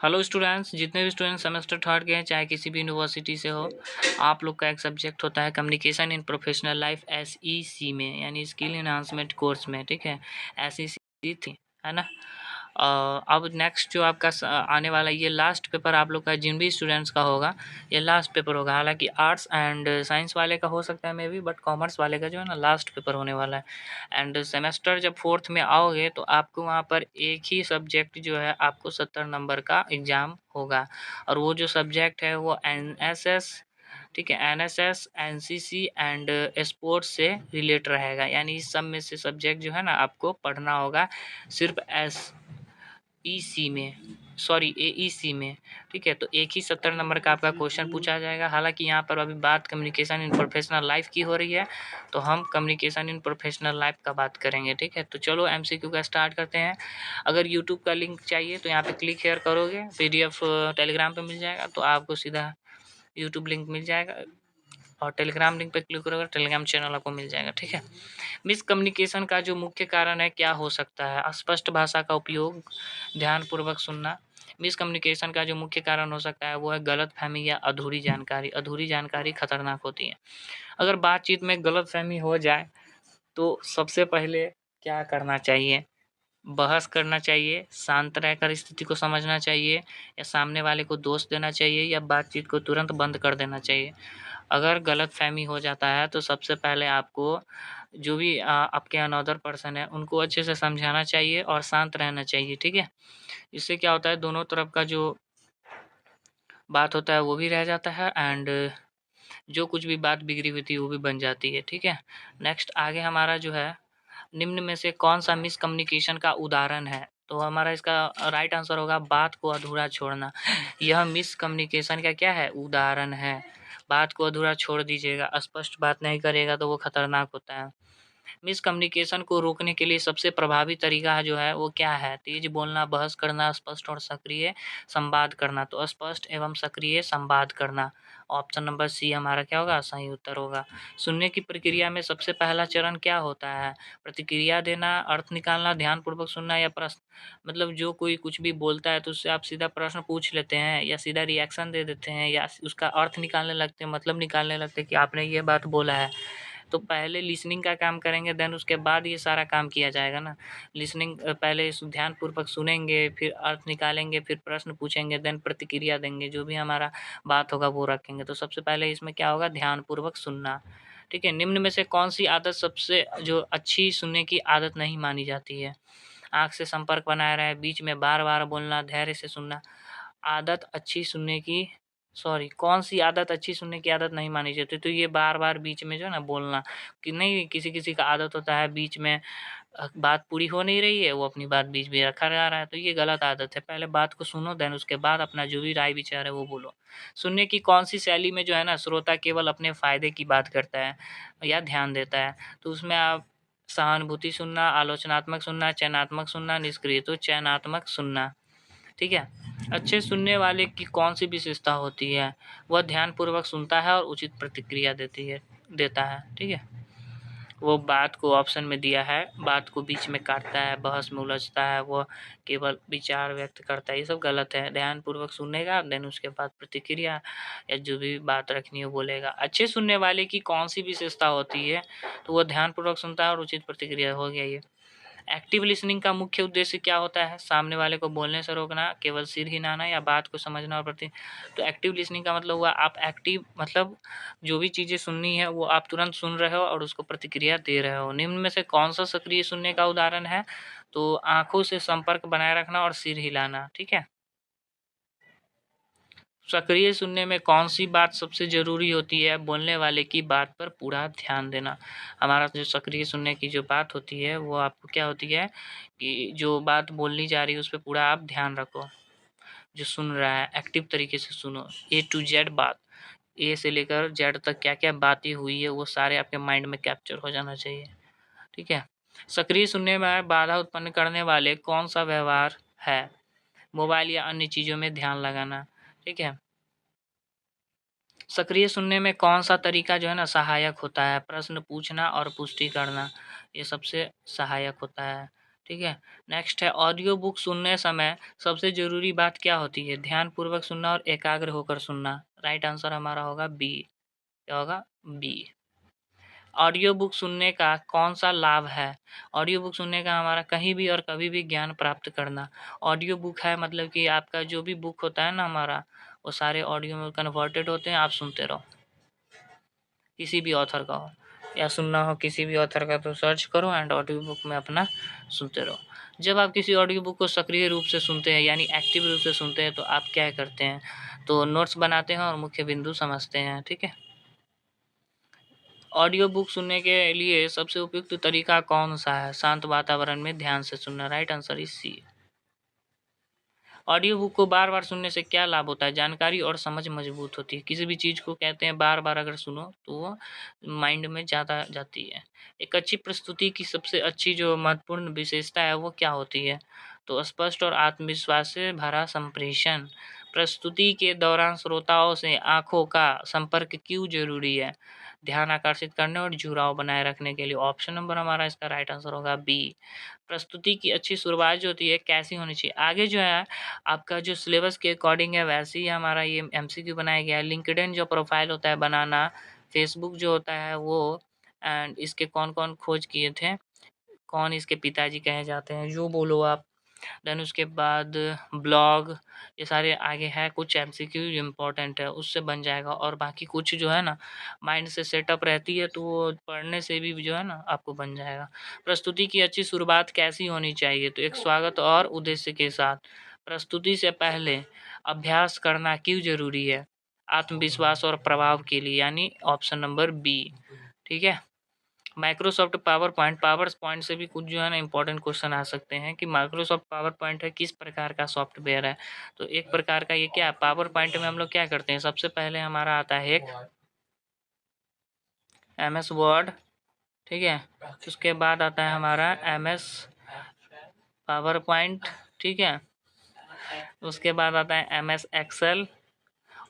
Hello students, जितने भी student semester third के हैं, चाहे किसी भी यूनिवर्सिटी से हो, आप लोग का एक सब्जेक्ट होता है communication in professional life SEC में, यानी स्किल एनहांसमेंट कोर्स में। ठीक है, SEC थी, है ना। अब नेक्स्ट जो आपका आने वाला ये लास्ट पेपर आप लोग का जिन भी स्टूडेंट्स का होगा, ये लास्ट पेपर होगा। हालांकि आर्ट्स एंड साइंस वाले का हो सकता है मे बी, बट कॉमर्स वाले का जो है ना लास्ट पेपर होने वाला है। एंड सेमेस्टर जब फोर्थ में आओगे तो आपको वहाँ पर एक ही सब्जेक्ट जो है आपको 70 नंबर का एग्ज़ाम होगा, और वो जो सब्जेक्ट है वो NSS, ठीक है, NSS NCC एंड स्पोर्ट्स से रिलेट रहेगा। यानी इस सब में से सब्जेक्ट जो है ना आपको पढ़ना होगा सिर्फ SEC में, सॉरी AEC में। ठीक है, तो एक ही 70 नंबर का आपका क्वेश्चन पूछा जाएगा। हालांकि यहाँ पर अभी बात कम्युनिकेशन इन प्रोफेशनल लाइफ की हो रही है, तो हम कम्युनिकेशन इन प्रोफेशनल लाइफ का बात करेंगे। ठीक है, तो चलो MCQ का स्टार्ट करते हैं। अगर यूट्यूब का लिंक चाहिए तो यहाँ पे क्लिक हेयर करोगे, PDF टेलीग्राम पे मिल जाएगा, तो आपको सीधा यूट्यूब लिंक मिल जाएगा, और टेलीग्राम लिंक पे क्लिक करोगे टेलीग्राम चैनल आपको मिल जाएगा। ठीक है, मिसकम्युनिकेशन का जो मुख्य कारण है क्या हो सकता है? अस्पष्ट भाषा का उपयोग, ध्यानपूर्वक सुनना। मिसकम्युनिकेशन का जो मुख्य कारण हो सकता है वो है गलतफहमी या अधूरी जानकारी। अधूरी जानकारी खतरनाक होती है। अगर बातचीत में गलतफहमी हो जाए तो सबसे पहले क्या करना चाहिए? बहस करना चाहिए, शांत रहकर स्थिति को समझना चाहिए, या सामने वाले को दोष देना चाहिए, या बातचीत को तुरंत बंद कर देना चाहिए। अगर गलतफहमी हो जाता है तो सबसे पहले आपको जो भी आपके अनदर पर्सन है उनको अच्छे से समझाना चाहिए और शांत रहना चाहिए। ठीक है, इससे क्या होता है दोनों तरफ का जो बात होता है वो भी रह जाता है, एंड जो कुछ भी बात बिगड़ी हुई थी वो भी बन जाती है। ठीक है, नेक्स्ट आगे हमारा जो है, निम्न में से कौन सा मिसकम्युनिकेशन का उदाहरण है? तो हमारा इसका राइट आंसर होगा बात को अधूरा छोड़ना। यह मिसकम्युनिकेशन का क्या है? उदाहरण है। बात को अधूरा छोड़ दीजिएगा, स्पष्ट बात नहीं करेगा तो वो खतरनाक होता है। मिसकम्युनिकेशन को रोकने के लिए सबसे प्रभावी तरीका जो है वो क्या है? तेज बोलना, बहस करना, स्पष्ट और सक्रिय संवाद करना। तो स्पष्ट एवं सक्रिय संवाद करना, ऑप्शन नंबर सी हमारा क्या होगा? सही उत्तर होगा। सुनने की प्रक्रिया में सबसे पहला चरण क्या होता है? प्रतिक्रिया देना, अर्थ निकालना, ध्यानपूर्वक सुनना, या प्रश्न। मतलब जो कोई कुछ भी बोलता है तो उससे आप सीधा प्रश्न पूछ लेते हैं, या सीधा रिएक्शन दे देते हैं, या उसका अर्थ निकालने लगते हैं, मतलब निकालने लगते हैं कि आपने ये बात बोला है। तो पहले लिसनिंग का काम करेंगे, देन उसके बाद ये सारा काम किया जाएगा ना। लिसनिंग पहले ध्यानपूर्वक सुनेंगे, फिर अर्थ निकालेंगे, फिर प्रश्न पूछेंगे, देन प्रतिक्रिया देंगे, जो भी हमारा बात होगा वो रखेंगे। तो सबसे पहले इसमें क्या होगा? ध्यानपूर्वक सुनना। ठीक है, निम्न में से कौन सी आदत सबसे जो अच्छी सुनने की आदत नहीं मानी जाती है? आँख से संपर्क बनाए रहे, बीच में बार-बार बोलना, धैर्य से सुनना। आदत अच्छी सुनने की, सॉरी, कौन-सी आदत अच्छी सुनने की आदत नहीं मानी जाती? तो ये बार-बार बीच में जो है ना बोलना, कि नहीं किसी-किसी का आदत होता है बीच में बात पूरी हो नहीं रही है, वो अपनी बात बीच में रखा जा रहा है, तो ये गलत आदत है। पहले बात को सुनो, देन उसके बाद अपना जो भी राय विचार है वो बोलो। सुनने की कौन-सी शैली में जो है ना श्रोता केवल अपने फ़ायदे की बात करता है या ध्यान देता है? तो उसमें आप सहानुभूति सुनना, आलोचनात्मक सुनना, चयनात्मक सुनना, निष्क्रिय। तो चयनात्मक सुनना। ठीक है, अच्छे सुनने वाले की कौन-सी विशेषता होती है? वह ध्यानपूर्वक सुनता है और उचित प्रतिक्रिया देता है। ठीक है, वो बात को ऑप्शन में दिया है, बात को बीच में काटता है, बहस में उलझता है, वो केवल विचार व्यक्त करता है, ये सब गलत है। ध्यानपूर्वक सुनेगा, देन उसके बाद प्रतिक्रिया या जो भी बात रखनी है वो बोलेगा। अच्छे सुनने वाले की कौन-सी विशेषता होती है? तो वो ध्यानपूर्वक सुनता है और उचित प्रतिक्रिया, हो गया ये। एक्टिव लिसनिंग का मुख्य उद्देश्य क्या होता है? सामने वाले को बोलने से रोकना, केवल सिर हिलाना, या बात को समझना और तो एक्टिव लिसनिंग का मतलब हुआ आप एक्टिव, मतलब जो भी चीज़ें सुननी है वो आप तुरंत सुन रहे हो और उसको प्रतिक्रिया दे रहे हो। निम्न में से कौन-सा सक्रिय सुनने का उदाहरण है? तो आँखों से संपर्क बनाए रखना और सिर हिलाना। ठीक है? सक्रिय सुनने में कौन-सी बात सबसे ज़रूरी होती है? बोलने वाले की बात पर पूरा ध्यान देना। हमारा जो सक्रिय सुनने की जो बात होती है वो आपको क्या होती है कि जो बात बोलनी जा रही है उस पे पूरा आप ध्यान रखो। जो सुन रहा है एक्टिव तरीके से सुनो, A to Z बात, A से लेकर Z तक क्या-क्या बातें हुई है वो सारे आपके माइंड में कैप्चर हो जाना चाहिए। ठीक है? सक्रिय सुनने में बाधा उत्पन्न करने वाले कौन-सा व्यवहार है? मोबाइल या अन्य चीज़ों में ध्यान लगाना। ठीक है? सक्रिय सुनने में कौन-सा तरीका जो है ना सहायक होता है? प्रश्न पूछना और पुष्टि करना, ये सबसे सहायक होता है। ठीक है। नेक्स्ट है ऑडियो बुक सुनने समय सबसे ज़रूरी बात क्या होती है? ध्यानपूर्वक सुनना और एकाग्र होकर सुनना। राइट आंसर हमारा होगा बी। क्या होगा? बी। ऑडियो बुक सुनने का कौन-सा लाभ है? ऑडियो बुक सुनने का हमारा कहीं भी और कभी भी ज्ञान प्राप्त करना। ऑडियो बुक है मतलब कि आपका जो भी बुक होता है ना हमारा, वो सारे ऑडियो में कन्वर्टेड होते हैं, आप सुनते रहो। किसी भी ऑथर का हो या सुनना हो किसी भी ऑथर का तो सर्च करो एंड ऑडियो बुक में अपना सुनते रहो। जब आप किसी ऑडियो बुक को सक्रिय रूप से सुनते हैं यानी एक्टिव रूप से सुनते हैं तो आप क्या करते हैं? तो नोट्स बनाते हैं और मुख्य बिंदु समझते हैं, ठीक है। ऑडियो बुक सुनने के लिए सबसे उपयुक्त तरीका कौन-सा है? शांत वातावरण में ध्यान से सुनना। Right answer is C. Audio book को बार-बार सुनने से क्या लाभ होता है? जानकारी और समझ मजबूत होती है। किसी भी चीज़ को कहते हैं बार-बार अगर सुनो तो वो माइंड में ज़्यादा जाती है। एक अच्छी प्रस्तुति की सबसे अच्छी जो महत्वपूर्ण विशेषता है वो क्या होती है? तो स्पष्ट और आत्मविश्वास से भरा संप्रेषण। प्रस्तुति के दौरान श्रोताओं से आँखों का संपर्क क्यों ज़रूरी है? ध्यान आकर्षित करने और जुड़ाव बनाए रखने के लिए। ऑप्शन नंबर हमारा इसका राइट आंसर होगा बी। प्रस्तुति की अच्छी शुरुआत जो होती है कैसी होनी चाहिए? आगे जो है आपका जो सिलेबस के अकॉर्डिंग है वैसे ही हमारा ये एमसीक्यू बनाया गया है। लिंक्डइन जो प्रोफाइल होता है बनाना, फेसबुक जो होता है वो एंड इसके कौन-कौन खोज किए थे? कौन इसके पिताजी कहे जाते हैं? जो बोलो आप। देन उसके बाद ब्लॉग ये सारे आगे है कुछ एमसीक्यू इम्पोर्टेंट है उससे बन जाएगा और बाकी कुछ जो है ना माइंड से सेटअप रहती है तो वो पढ़ने से भी जो है ना आपको बन जाएगा। प्रस्तुति की अच्छी शुरुआत कैसी होनी चाहिए? तो एक स्वागत और उद्देश्य के साथ। प्रस्तुति से पहले अभ्यास करना क्यों ज़रूरी है? आत्मविश्वास और प्रभाव के लिए यानी ऑप्शन नंबर बी। ठीक है? Microsoft PowerPoint PowerPoint से भी कुछ जो है ना इम्पोर्टेंट क्वेश्चन आ सकते हैं कि माइक्रोसॉफ्ट पावर पॉइंट है किस प्रकार का सॉफ्टवेयर है। तो एक प्रकार का ये क्या है पावर पॉइंट में हम लोग क्या करते हैं सबसे पहले हमारा आता है एक एमएस वर्ड। ठीक है। उसके बाद आता है हमारा एमएस पावर पॉइंट। ठीक है। उसके बाद आता है एमएस एक्सेल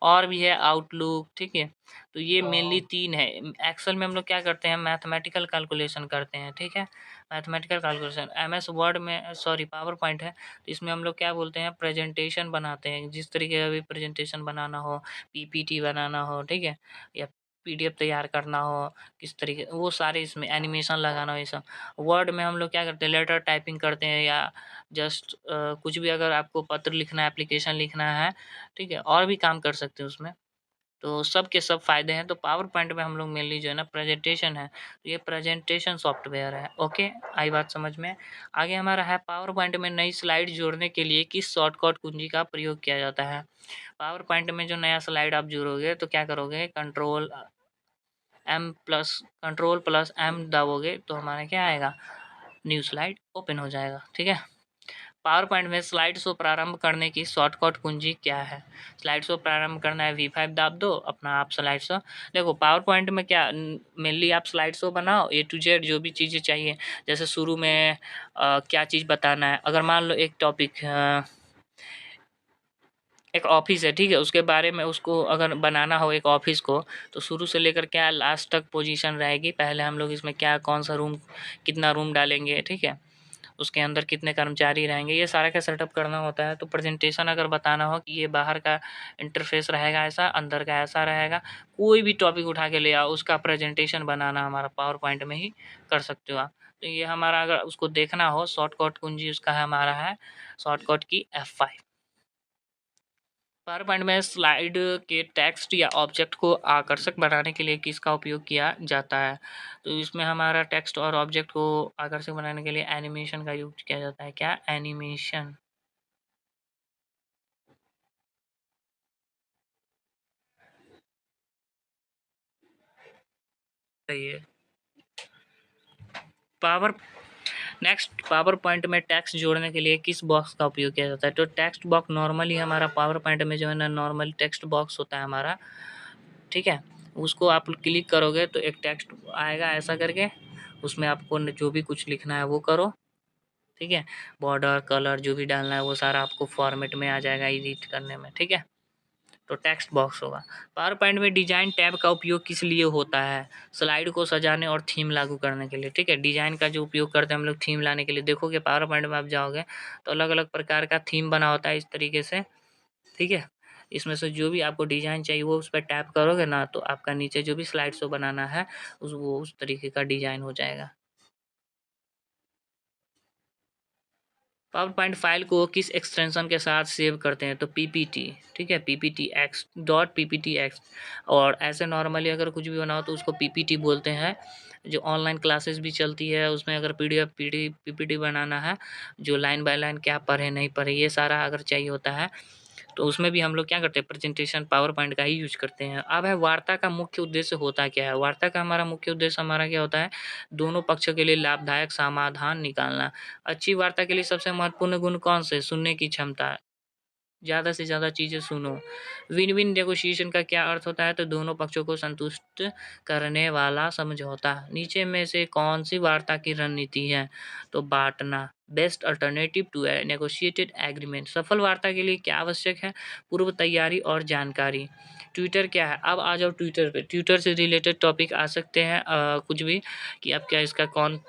और भी है आउटलुक। ठीक है। तो ये मेनली 3 है। एक्सेल में हम लोग क्या करते हैं मैथमेटिकल कैलकुलेशन करते हैं। ठीक है। मैथमेटिकल कैलकुलेशन एमएस वर्ड में सॉरी पावर पॉइंट है तो इसमें हम लोग क्या बोलते हैं प्रेजेंटेशन बनाते हैं जिस तरीके का भी प्रेजेंटेशन बनाना हो पीपीटी बनाना हो। ठीक है। या पीडीएफ तैयार करना हो किस तरीके वो सारे इसमें एनिमेशन लगाना हो ये सब। वर्ड में हम लोग क्या करते हैं लेटर टाइपिंग करते हैं या जस्ट कुछ भी अगर आपको पत्र लिखना है एप्लीकेशन लिखना है। ठीक है। और भी काम कर सकते हैं उसमें। तो सब के सब फ़ायदे हैं। तो पावर पॉइंट में हम लोग मेनली जो है ना प्रेजेंटेशन है, तो ये प्रेजेंटेशन सॉफ्टवेयर है। ओके, आई बात समझ में? आगे हमारा है पावर पॉइंट में नई स्लाइड जोड़ने के लिए किस शॉर्टकट कुंजी का प्रयोग किया जाता है? पावर पॉइंट में जो नया स्लाइड आप जोड़ोगे तो क्या करोगे कंट्रोल प्लस एम दबाओगे तो हमारा क्या आएगा? न्यू स्लाइड ओपन हो जाएगा। ठीक है। पावर पॉइंट में स्लाइड शो प्रारंभ करने की शॉर्टकट कुंजी क्या है? स्लाइड शो प्रारंभ करना है V5 दाब दो अपना आप स्लाइड शो देखो पावर पॉइंट में क्या मेनली आप स्लाइड शो बनाओ ए टू जेड जो भी चीज़ें चाहिए जैसे शुरू में क्या चीज़ बताना है अगर मान लो एक टॉपिक एक ऑफिस है। ठीक है। उसके बारे में उसको अगर बनाना हो एक ऑफिस को तो शुरू से लेकर क्या लास्ट तक पोजीशन रहेगी। पहले हम लोग इसमें क्या कौन सा रूम कितना रूम डालेंगे। ठीक है। उसके अंदर कितने कर्मचारी रहेंगे ये सारा का सेटअप करना होता है। तो प्रेजेंटेशन अगर बताना हो कि ये बाहर का इंटरफेस रहेगा ऐसा अंदर का ऐसा रहेगा कोई भी टॉपिक उठा के ले आओ उसका प्रेजेंटेशन बनाना हमारा पावर पॉइंट में ही कर सकते हो आप। तो ये हमारा अगर उसको देखना हो शॉर्टकट कुंजी उसका है हमारा है शॉर्टकट की F5। पावर पॉइंट में स्लाइड के टेक्स्ट या ऑब्जेक्ट को आकर्षक बनाने के लिए किसका उपयोग किया जाता है? तो इसमें हमारा टेक्स्ट और ऑब्जेक्ट को आकर्षक बनाने के लिए एनिमेशन का यूज़ किया जाता है। क्या? एनिमेशन। सही है। पावर नेक्स्ट पावर पॉइंट में टेक्स्ट जोड़ने के लिए किस बॉक्स का उपयोग किया जाता है? तो टेक्स्ट बॉक्स नॉर्मली हमारा पावर पॉइंट में जो है ना नॉर्मल टेक्स्ट बॉक्स होता है हमारा। ठीक है। उसको आप क्लिक करोगे तो एक टेक्स्ट आएगा ऐसा करके उसमें आपको जो भी कुछ लिखना है वो करो। ठीक है। बॉर्डर कलर जो भी डालना है वो सारा आपको फॉर्मेट में आ जाएगा एडिट करने में। ठीक है। तो टेक्स्ट बॉक्स होगा। पावर पॉइंट में डिजाइन टैब का उपयोग किस लिए होता है? स्लाइड को सजाने और थीम लागू करने के लिए, ठीक है। डिजाइन का जो उपयोग करते हैं हम लोग थीम लाने के लिए, देखोगे पावर पॉइंट में आप जाओगे तो अलग अलग प्रकार का थीम बना होता है इस तरीके से, ठीक है। इसमें से जो भी आपको डिजाइन चाहिए वो उस पर टैप करोगे ना तो आपका नीचे जो भी स्लाइड शो बनाना है उस तरीके का डिजाइन हो जाएगा। पावर पॉइंट फाइल को किस एक्सटेंशन के साथ सेव करते हैं? तो पीपीटी, ठीक है, PPT x dot PPT x. और ऐसे नॉर्मली अगर कुछ भी बना हो तो उसको पीपीटी बोलते हैं। जो ऑनलाइन क्लासेस भी चलती है उसमें अगर पीडीएफ पीपीटी बनाना है, जो लाइन बाय लाइन क्या पढ़े नहीं पढ़े ये सारा अगर चाहिए होता है तो उसमें भी हम लोग क्या करते हैं, प्रेजेंटेशन पावर पॉइंट का ही यूज करते हैं। अब है वार्ता का मुख्य उद्देश्य होता क्या है? वार्ता का हमारा मुख्य उद्देश्य हमारा क्या होता है? दोनों पक्षों के लिए लाभदायक समाधान निकालना। अच्छी वार्ता के लिए सबसे महत्वपूर्ण गुण कौन से? सुनने की क्षमता, ज़्यादा से ज़्यादा चीज़ें सुनो। विन विन नेगोशिएशन का क्या अर्थ होता है? तो दोनों पक्षों को संतुष्ट करने वाला समझौता। नीचे में से कौन सी वार्ता की रणनीति है? तो बांटना, best alternative to a negotiated agreement. सफल वार्ता के लिए क्या आवश्यक है? पूर्व तैयारी और जानकारी। ट्विटर क्या है? अब आ जाओ ट्विटर पे। ट्विटर से रिलेटेड टॉपिक आ सकते हैं कुछ भी, कि आप क्या इसका कौन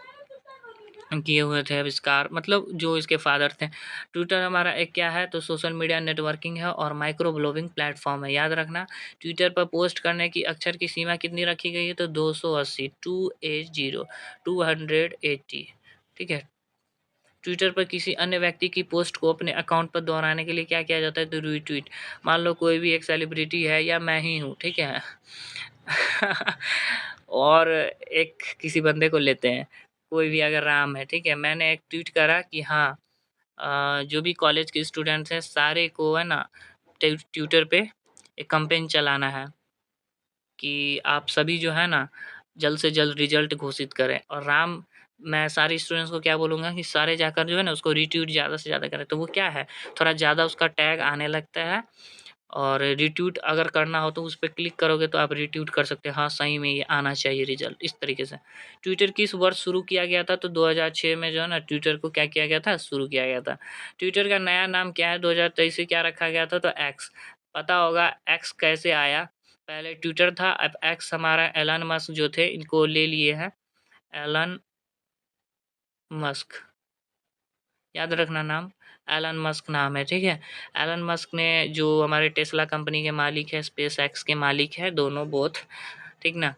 किए हुए थे आविष्कार, मतलब जो इसके फादर थे। ट्विटर हमारा एक क्या है? तो सोशल मीडिया नेटवर्किंग है और माइक्रो ब्लॉगिंग प्लेटफॉर्म है। याद रखना, ट्विटर पर पोस्ट करने की अक्षर की सीमा कितनी रखी गई है? तो 280, 280, 280, ठीक है। ट्विटर पर किसी अन्य व्यक्ति की पोस्ट को अपने अकाउंट पर दोहराने के लिए क्या किया जाता है? तो रीट्वीट। मान लो कोई भी एक सेलिब्रिटी है या मैं ही हूँ, ठीक है। और एक किसी बंदे को लेते हैं, कोई भी अगर राम है, ठीक है। मैंने एक ट्वीट करा कि हाँ, जो भी कॉलेज के स्टूडेंट्स हैं सारे को है ना ट्विटर पे एक कैंपेन चलाना है कि आप सभी जो है ना जल्द से जल्द रिजल्ट घोषित करें। और राम, मैं सारे स्टूडेंट्स को क्या बोलूँगा कि सारे जाकर जो है ना उसको रीट्वीट ज़्यादा से ज़्यादा करें। तो वो क्या है, थोड़ा ज़्यादा उसका टैग आने लगता है। और रीट्वीट अगर करना हो तो उस पे क्लिक करोगे तो आप रीट्वीट कर सकते हैं, हाँ सही में ये आना चाहिए रिजल्ट, इस तरीके से। ट्विटर किस वर्ष शुरू किया गया था? तो 2006 में जो है ना ट्विटर को क्या किया गया था? शुरू किया गया था। ट्विटर का नया नाम क्या है? 2023 से क्या रखा गया था? तो एक्स। पता होगा एक्स कैसे आया? पहले ट्विटर था, अब एक्स हमारा एलन मस्क जो थे इनको ले लिए हैं। एलन मस्क, याद रखना नाम, एलन मस्क नाम है, ठीक है। एलन मस्क ने जो हमारे टेस्ला कंपनी के मालिक है, स्पेस एक्स के मालिक है, दोनों बोथ, ठीक ना।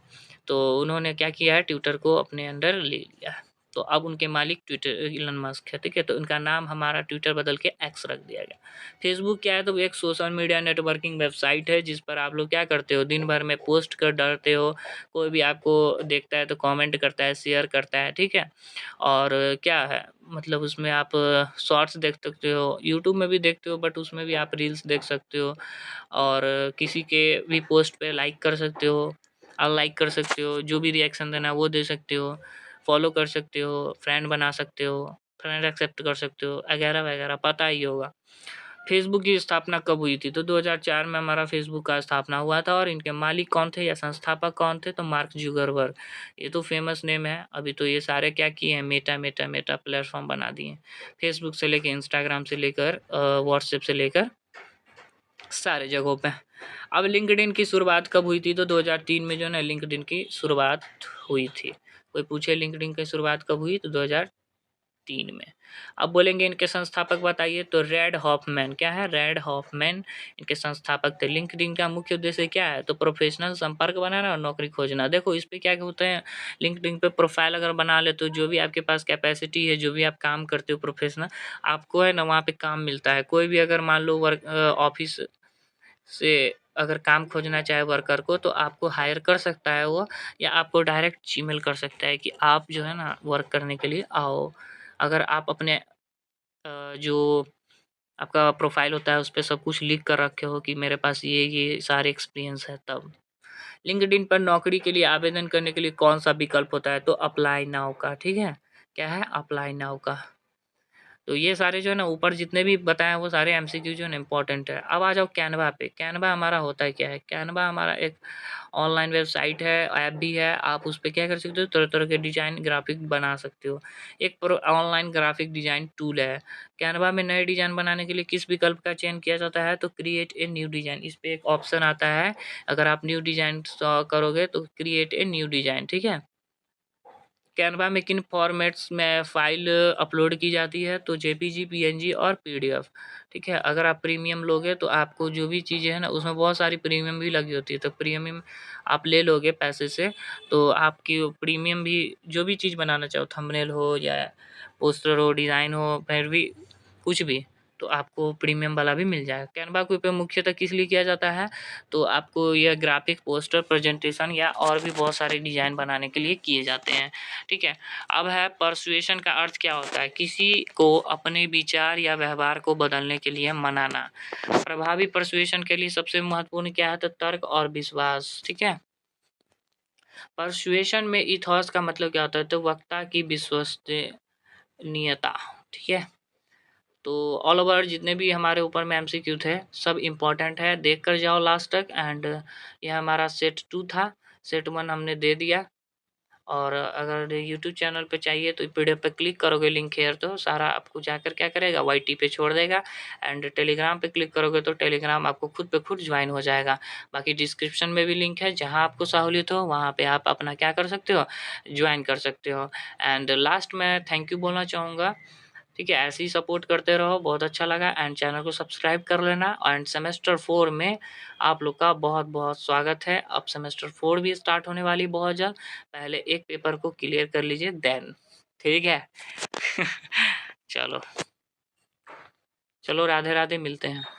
तो उन्होंने क्या किया है, ट्विटर को अपने अंडर ले लिया है। तो अब उनके मालिक ट्विटर एलन मस्क है, ठीक है। तो इनका नाम हमारा ट्विटर बदल के एक्स रख दिया गया। फेसबुक क्या है? तो वो एक सोशल मीडिया नेटवर्किंग वेबसाइट है जिस पर आप लोग क्या करते हो, दिन भर में पोस्ट कर डालते हो। कोई भी आपको देखता है तो कमेंट करता है, शेयर करता है, ठीक है। और क्या है, मतलब उसमें आप शॉर्ट्स देख सकते हो, यूट्यूब में भी देखते हो बट उसमें भी आप रील्स देख सकते हो। और किसी के भी पोस्ट पे लाइक कर सकते हो, अनलाइक कर सकते हो, जो भी रिएक्शन देना है वो दे सकते हो, फॉलो कर सकते हो, फ्रेंड बना सकते हो, फ्रेंड एक्सेप्ट कर सकते हो, वगैरह-वगैरह, पता ही होगा। फेसबुक की स्थापना कब हुई थी? तो 2004 में हमारा फेसबुक का स्थापना हुआ था। और इनके मालिक कौन थे या संस्थापक कौन थे? तो मार्क जुगरबर्ग। ये तो फेमस नेम है। अभी तो ये सारे क्या किए हैं, मेटा प्लेटफ़ॉर्म बना दिए हैं। फेसबुक से लेके इंस्टाग्राम से लेकर व्हाट्सएप से लेकर सारे जगहों पे। अब लिंक्डइन की शुरुआत कब हुई थी? तो 2003 में जो है ना लिंक्डइन की शुरुआत हुई थी। कोई पूछे लिंक्डइन की शुरुआत कब हुई? तो 2003 में। अब बोलेंगे इनके संस्थापक बताइए, तो रेड हॉफमैन, क्या है? रेड हॉफमैन इनके संस्थापक थे। लिंक्डइन का मुख्य उद्देश्य क्या है? तो प्रोफेशनल संपर्क बनाना और नौकरी खोजना। देखो इस पे क्या होता है, लिंक्डइन पे प्रोफाइल अगर बना लेते हो, जो भी आपके पास कैपेसिटी है, जो भी आप काम करते हो प्रोफेशनल, आपको है ना वहाँ पे काम मिलता है। कोई भी अगर मान लो वर्क ऑफिस से अगर काम खोजना चाहे वर्कर को तो आपको हायर कर सकता है वो, या आपको डायरेक्ट जीमेल कर सकता है कि आप जो है ना वर्क करने के लिए आओ। अगर आप अपने जो आपका प्रोफाइल होता है उस पे सब कुछ लिख कर रखे हो कि मेरे पास ये सारे एक्सपीरियंस है तब। लिंक्डइन पर नौकरी के लिए आवेदन करने के लिए कौन सा विकल्प होता है? तो अप्लाई नाउ का, ठीक है। क्या है? अप्लाई नाउ का। तो ये सारे जो है ना ऊपर जितने भी बताए वो सारे एमसीक्यू जो है ना इम्पोर्टेंट है। अब आ जाओ कैनवा पे। कैनवा हमारा होता है क्या है? कैनवा हमारा एक ऑनलाइन वेबसाइट है, ऐप भी है। आप उस पे क्या कर सकते हो, तरह-तरह के डिज़ाइन, ग्राफ़िक बना सकते हो। एक pro online graphic design tool है। कैनवा में नए डिज़ाइन बनाने के लिए किस विकल्प का चयन किया जाता है? तो क्रिएट ए न्यू डिज़ाइन, इस पे एक ऑप्शन आता है। अगर आप न्यू डिज़ाइन करोगे तो क्रिएट ए न्यू डिज़ाइन, ठीक है? कैनवा में किन फॉर्मेट्स में फ़ाइल अपलोड की जाती है? तो जेपीजी, पीएनजी और पीडीएफ, ठीक है? अगर आप प्रीमियम लोगे तो आपको जो भी चीज़ें हैं ना उसमें बहुत सारी प्रीमियम भी लगी होती है, तो प्रीमियम आप ले लोगे पैसे से तो आपकी वो प्रीमियम भी जो भी चीज़ बनाना चाहो, थंबनेल हो या पोस्टर हो, डिज़ाइन हो, फिर भी कुछ भी, तो आपको प्रीमियम वाला भी मिल जाएगा। कैनवा का उपयोग मुख्यतः किस लिए किया जाता है? तो आपको यह ग्राफ़िक, पोस्टर, प्रेज़ेंटेशन या और भी बहुत सारे डिज़ाइन बनाने के लिए किए जाते हैं, ठीक है? अब है पर्सुएशन का अर्थ क्या होता है? किसी को अपने विचार या व्यवहार को बदलने के लिए मनाना। प्रभावी पर्सुएशन के लिए सबसे महत्वपूर्ण क्या है? तो तर्क और विश्वास, ठीक है? पर्सुएशन में इथॉस का मतलब क्या होता है? तो वक्ता की विश्वसनीयता, ठीक है? तो ऑल ओवर जितने भी हमारे ऊपर में एमसीक्यू थे सब इम्पोर्टेंट है, देख कर जाओ लास्ट तक। एंड यह हमारा सेट 2 था, सेट 1 हमने दे दिया। और अगर यूट्यूब चैनल पे चाहिए तो पीडीएफ पे क्लिक करोगे, लिंक हेयर तो सारा आपको जाकर क्या करेगा, वाईटी पे छोड़ देगा। एंड टेलीग्राम पे क्लिक करोगे तो टेलीग्राम आपको खुद पे खुद ज्वाइन हो जाएगा। बाकी डिस्क्रिप्शन में भी लिंक है, जहाँ आपको सहूलियत हो वहाँ पे आप अपना क्या कर सकते हो, ज्वाइन कर सकते हो। एंड लास्ट में थैंक यू बोलना चाहूँगा, ठीक है? ऐसे ही सपोर्ट करते रहो, बहुत अच्छा लगा। एंड चैनल को सब्सक्राइब कर लेना। एंड सेमेस्टर 4 में आप लोग का बहुत-बहुत स्वागत है। अब सेमेस्टर 4 भी स्टार्ट होने वाली बहुत जल्द। पहले एक पेपर को क्लियर कर लीजिए देन, ठीक है? चलो, चलो राधे-राधे, मिलते हैं।